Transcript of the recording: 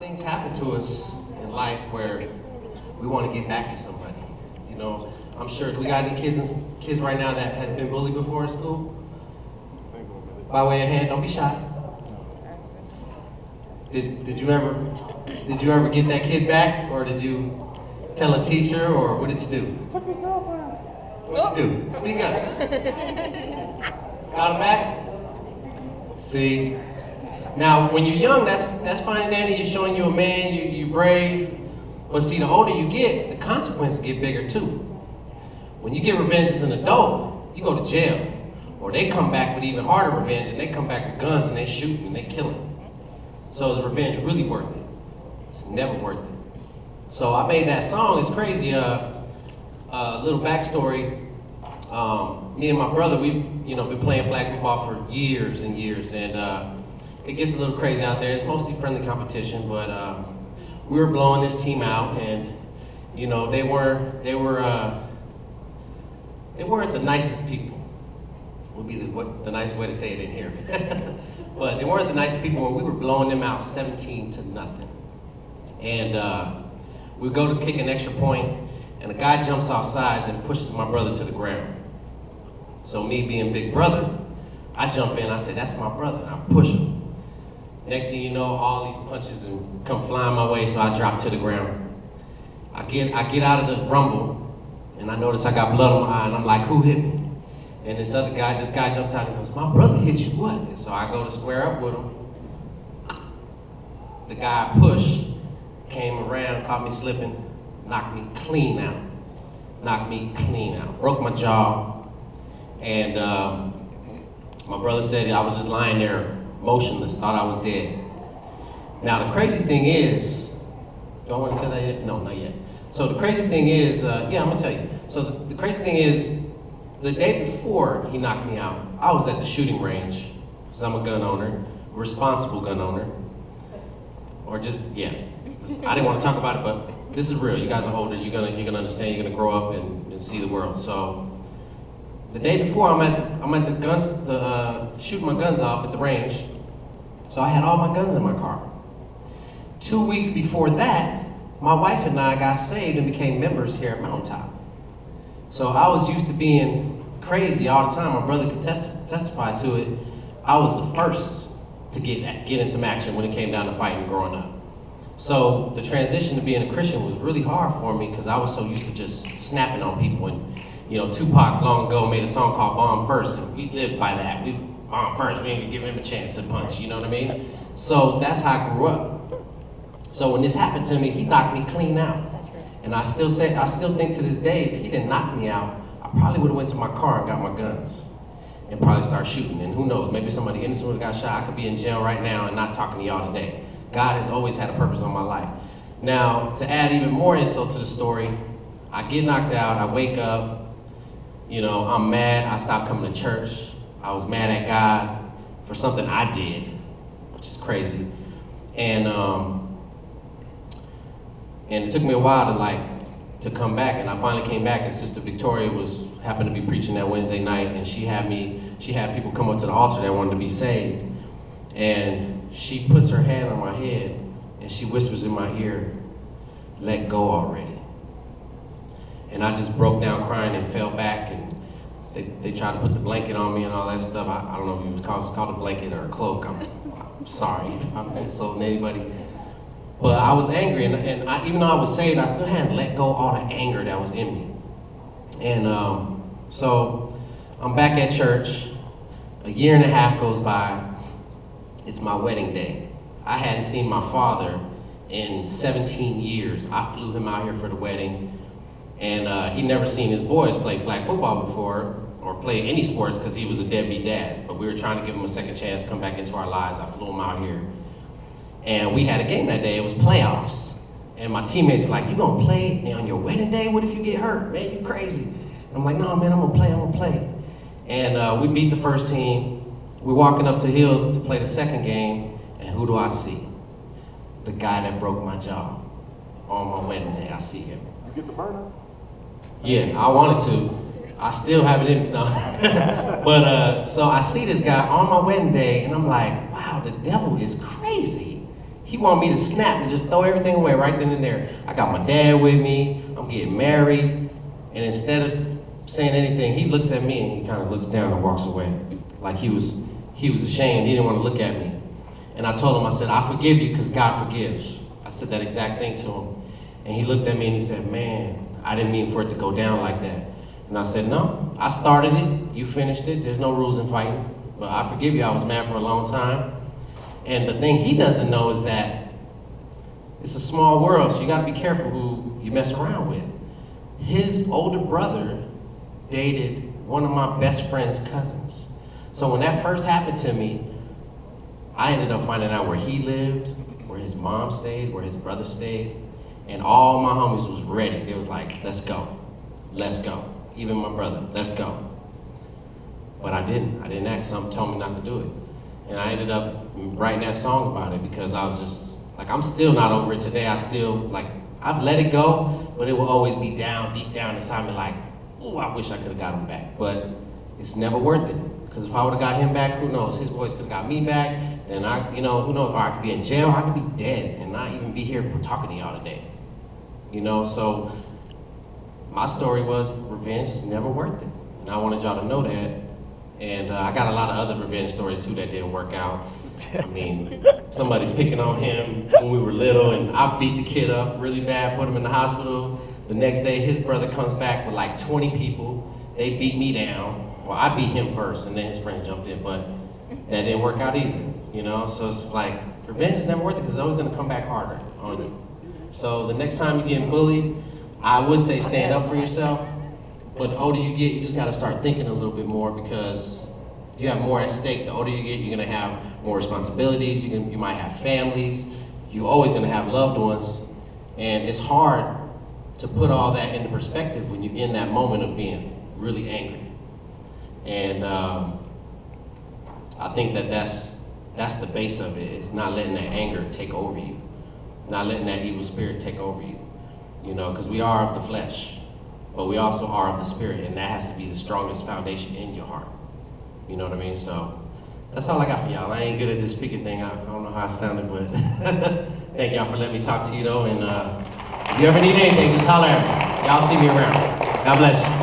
Things happen to us in life where we want to get back at somebody. You know, I'm sure, do we got any kids right now that has been bullied before in school? By way of hand, don't be shy. Did you ever get that kid back, or did you tell a teacher, or what did you do? What'd you do? Speak up. Got him back? See? Now, when you're young, that's fine and dandy. You're showing you're a man, you're brave. But see, the older you get, the consequences get bigger too. When you get revenge as an adult, you go to jail. Or they come back with even harder revenge, and they come back with guns and they shoot and they kill him. So is revenge really worth it? It's never worth it. So I made that song. It's crazy. Little backstory. Me and my brother, we've been playing flag football for years and years, and it gets a little crazy out there. It's mostly friendly competition, but we were blowing this team out, and they weren't the nicest people. Would be the nice way to say it in here. But they weren't the nicest people when we were blowing them out 17-0. And we go to kick an extra point, and a guy jumps off sides and pushes my brother to the ground. So me being big brother, I jump in, I say, that's my brother, and I push him. Next thing you know, all these punches come flying my way, so I drop to the ground. I get out of the rumble, and I notice I got blood on my eye, and I'm like, who hit me? And this guy jumps out and goes, my brother hit you, what? And so I go to square up with him. The guy I pushed came around, caught me slipping, knocked me clean out. Broke my jaw. And my brother said I was just lying there motionless, thought I was dead. Now the crazy thing is, do I want to tell that yet? No, not yet. So the crazy thing is, yeah, I'm gonna tell you. So the crazy thing is, the day before he knocked me out, I was at the shooting range, because I'm a gun owner, responsible gun owner. Or just, yeah. I didn't want to talk about it, but this is real. You guys are older, you're gonna understand, you're gonna grow up and see the world. So the day before, I'm at the guns, shooting my guns off at the range. So I had all my guns in my car. 2 weeks before that, my wife and I got saved and became members here at Mountaintop. So I was used to being crazy all the time. My brother could testify to it. I was the first to get in some action when it came down to fighting growing up. So the transition to being a Christian was really hard for me because I was so used to just snapping on people. And Tupac long ago made a song called Bomb First, and we lived by that. We bomb first, we didn't give him a chance to punch, you know what I mean? So that's how I grew up. So when this happened to me, he knocked me clean out. And I still think to this day, if he didn't knock me out, I probably would have went to my car and got my guns and probably start shooting. And who knows, maybe somebody innocent would have got shot. I could be in jail right now and not talking to y'all today. God has always had a purpose on my life. Now, to add even more insult to the story, I get knocked out, I wake up, I'm mad, I stopped coming to church. I was mad at God for something I did, which is crazy. And it took me a while to come back, and I finally came back, and Sister Victoria happened to be preaching that Wednesday night, and she had people come up to the altar that wanted to be saved. And she puts her hand on my head, and she whispers in my ear, let go already. And I just broke down crying and fell back, and they tried to put the blanket on me and all that stuff. I don't know if it was called a blanket or a cloak. I'm sorry if I'm insulting anybody. But I was angry, and even though I was saved, I still hadn't let go all the anger that was in me. And so I'm back at church. A year and a half goes by. It's my wedding day. I hadn't seen my father in 17 years. I flew him out here for the wedding, and he'd never seen his boys play flag football before or play any sports because he was a deadbeat dad. But we were trying to give him a second chance to come back into our lives. I flew him out here. And we had a game that day. It was playoffs. And my teammates were like, you gonna play on your wedding day? What if you get hurt? Man, you crazy. And I'm like, no, man, I'm gonna play. And we beat the first team. We're walking up to Hill to play the second game, and who do I see? The guy that broke my jaw on my wedding day. I see him. You get the burner? Yeah, I wanted to. I still have it in me. No. But so I see this guy on my wedding day, and I'm like, wow, the devil is crazy. He wanted me to snap and just throw everything away right then and there. I got my dad with me, I'm getting married, and instead of saying anything, he looks at me and he kind of looks down and walks away. Like he was ashamed, he didn't want to look at me. And I told him, I said, I forgive you because God forgives. I said that exact thing to him. And he looked at me and he said, man, I didn't mean for it to go down like that. And I said, no, I started it, you finished it, there's no rules in fighting. But I forgive you, I was mad for a long time. And the thing he doesn't know is that it's a small world, so you gotta be careful who you mess around with. His older brother dated one of my best friend's cousins. So when that first happened to me, I ended up finding out where he lived, where his mom stayed, where his brother stayed, and all my homies was ready. They was like, let's go, let's go. Even my brother, let's go. But I didn't act, something told me not to do it. And I ended up writing that song about it because I was just, like, I'm still not over it today. I still, like, I've let it go, but it will always be down, deep down inside me like, oh, I wish I could have got him back. But it's never worth it. Because if I would have got him back, who knows? His boys could have got me back, then who knows? Or I could be in jail, or I could be dead and not even be here talking to y'all today. So my story was revenge is never worth it. And I wanted y'all to know that. And I got a lot of other revenge stories too that didn't work out. I mean, somebody picking on him when we were little, and I beat the kid up really bad, put him in the hospital. The next day, his brother comes back with like 20 people. They beat me down. Well, I beat him first, and then his friend jumped in, but that didn't work out either, So it's just like, revenge is never worth it because it's always gonna come back harder on you. So the next time you're getting bullied, I would say stand up for yourself. But the older you get, you just gotta start thinking a little bit more because you have more at stake. The older you get, you're gonna have more responsibilities. You might have families. You're always gonna have loved ones. And it's hard to put all that into perspective when you're in that moment of being really angry. And I think that's the base of it, is not letting that anger take over you. Not letting that evil spirit take over you. Because we are of the flesh. But we also are of the spirit, and that has to be the strongest foundation in your heart. You know what I mean? So that's all I got for y'all. I ain't good at this speaking thing. I don't know how I sounded, but thank y'all for letting me talk to you though. And if you ever need anything, just holler at me. Y'all see me around. God bless you.